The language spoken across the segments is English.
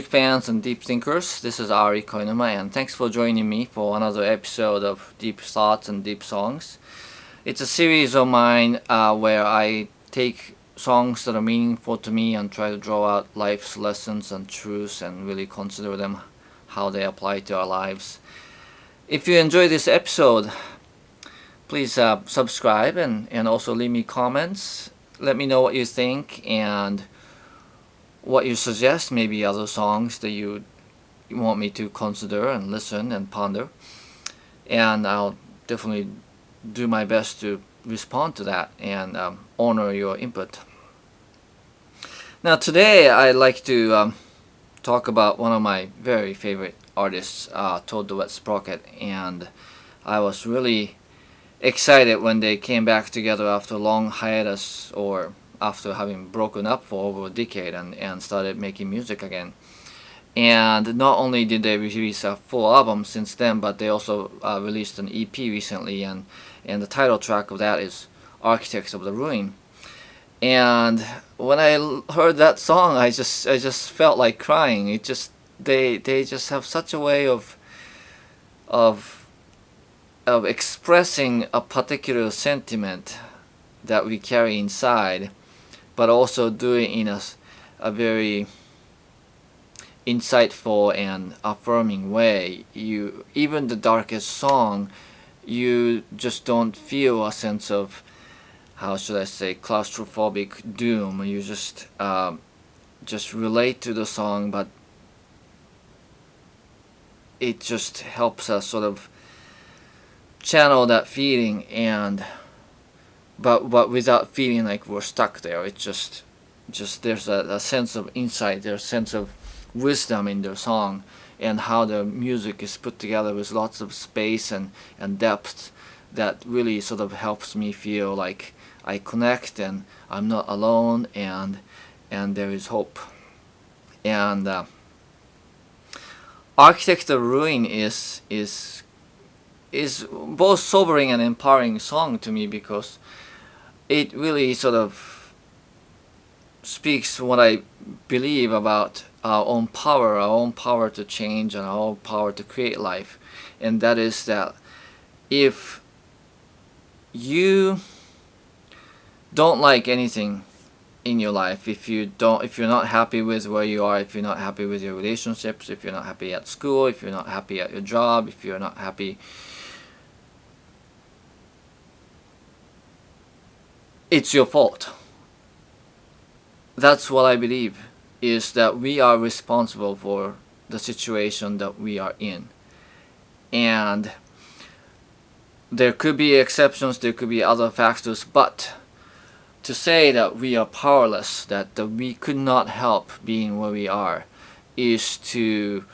music fans and deep thinkers. This is Ari Koinuma, and thanks for joining me for another episode of Deep Thoughts and Deep Songs. It's a series of mine where I take songs that are meaningful to me and try to draw out life's lessons and truths and really consider them, how they apply to our lives. If you enjoy this episode, please subscribe and also leave me comments. Let me know what you think and what you suggest, maybe other songs that you want me to consider and listen and ponder. And I'll definitely do my best to respond to that and honor your input. Now today I'd like to talk about one of my very favorite artists, Todd the Wet Sprocket, and I was really excited when they came back together after a long hiatus, or after having broken up for over a decade, and started making music again. And not only did they release a full album since then, but they also released an EP recently, and the title track of that is Architects of the Ruin. And when I heard that song, I just felt like crying. They just have such a way of expressing a particular sentiment that we carry inside, but also do it in a very insightful and affirming way. Even the darkest song, you just don't feel a sense of, how should I say, claustrophobic doom. You just relate to the song, but it just helps us sort of channel that feeling, but without feeling like we're stuck there. It's just there's a sense of insight, there's a sense of wisdom in the song, and how the music is put together with lots of space and depth that really sort of helps me feel like I connect and I'm not alone, and there is hope. And Architect of Ruin is both sobering and empowering song to me, because it really sort of speaks what I believe about our own power to change and our own power to create life. And that is that if you don't like anything in your life, if you're not happy with where you are, if you're not happy with your relationships, if you're not happy at school, if you're not happy at your job, if you're not happy, it's your fault. That's what I believe, is that we are responsible for the situation that we are in. And there could be exceptions, there could be other factors, but to say that we are powerless, that we could not help being where we are, is to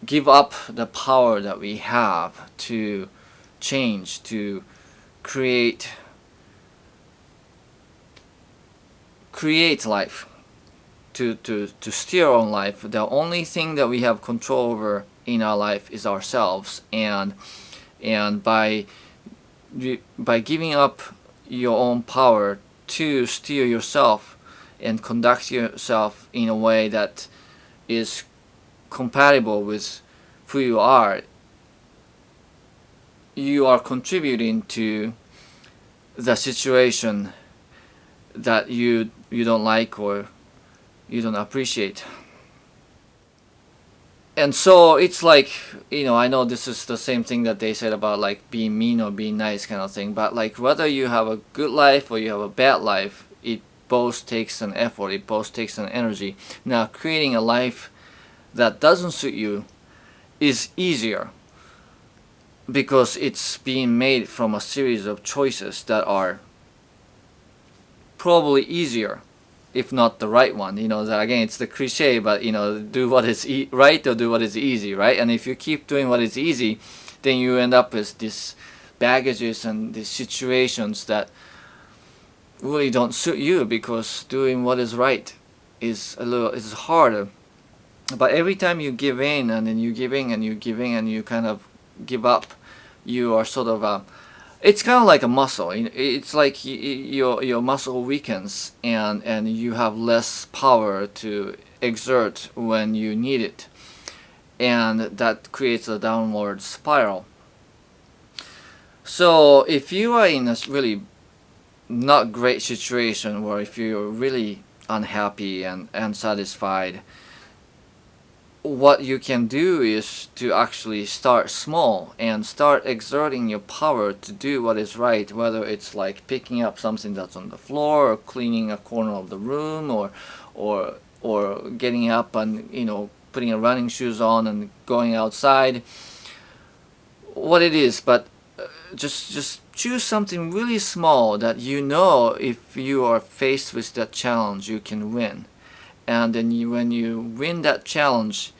give up the power that we have to change, to create life, to steer our own life. The only thing that we have control over in our life is ourselves, and by giving up your own power to steer yourself and conduct yourself in a way that is compatible with who you are contributing to the situation that you don't like or you don't appreciate. And so it's like, I know this is the same thing that they said about like being mean or being nice kind of thing, but like whether you have a good life or you have a bad life, it both takes an effort, it both takes an energy. Now, creating a life that doesn't suit you is easier, because it's being made from a series of choices that are probably easier, if not the right one. That again, it's the cliche, but do what is right or do what is easy, right? And if you keep doing what is easy, then you end up with these baggages and these situations that really don't suit you, because doing what is right is harder. But every time you give in, and then you giving and you giving and you kind of give up, you are sort of it's kind of like a muscle. It's like your muscle weakens, and you have less power to exert when you need it, and that creates a downward spiral. So if you are in a really not great situation, where if you're really unhappy and unsatisfied, what you can do is to actually start small and start exerting your power to do what is right, whether it's like picking up something that's on the floor, or cleaning a corner of the room, or getting up and, you know, putting your running shoes on and going outside, what it is. But just choose something really small that you know if you are faced with that challenge you can win. And then when you win that challenge,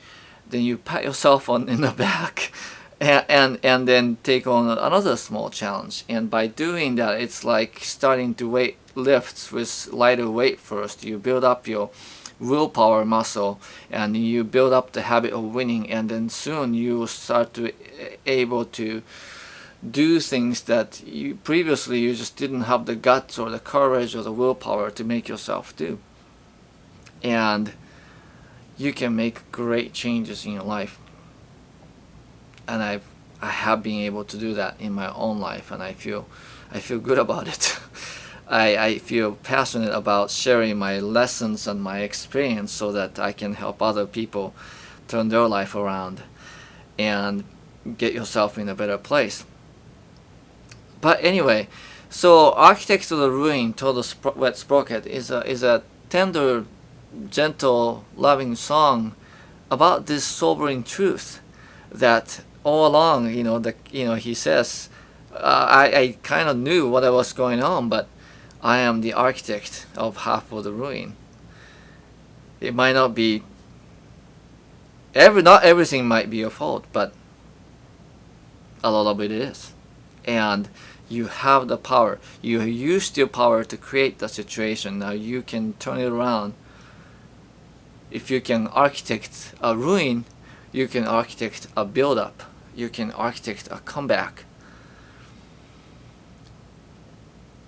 then you pat yourself on in the back, and then take on another small challenge. And by doing that, it's like starting to weight lifts with lighter weight first. You build up your willpower muscle, and you build up the habit of winning, and then soon you will start to able to do things that you previously you just didn't have the guts or the courage or the willpower to make yourself do. And you can make great changes in your life. And I have been able to do that in my own life, and I feel good about it. I feel passionate about sharing my lessons and my experience so that I can help other people turn their life around and get yourself in a better place. But anyway, so Architect of the Ruin, Total Wet Sprocket is a tender, gentle, loving song about this sobering truth that all along, he says, I kind of knew what was going on, but I am the architect of half of the ruin. It might not be not everything might be your fault, but a lot of it is. And you have the power. You used your power to create the situation. Now you can turn it around. If you can architect a ruin, you can architect a build-up. You can architect a comeback.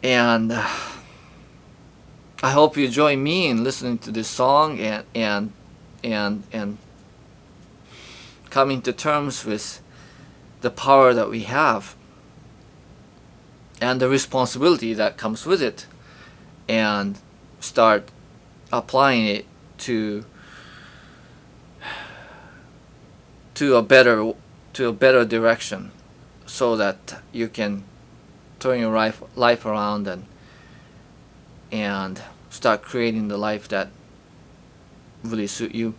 And I hope you join me in listening to this song and coming to terms with the power that we have and the responsibility that comes with it, and start applying it to a better direction, so that you can turn your life around and start creating the life that really suit you.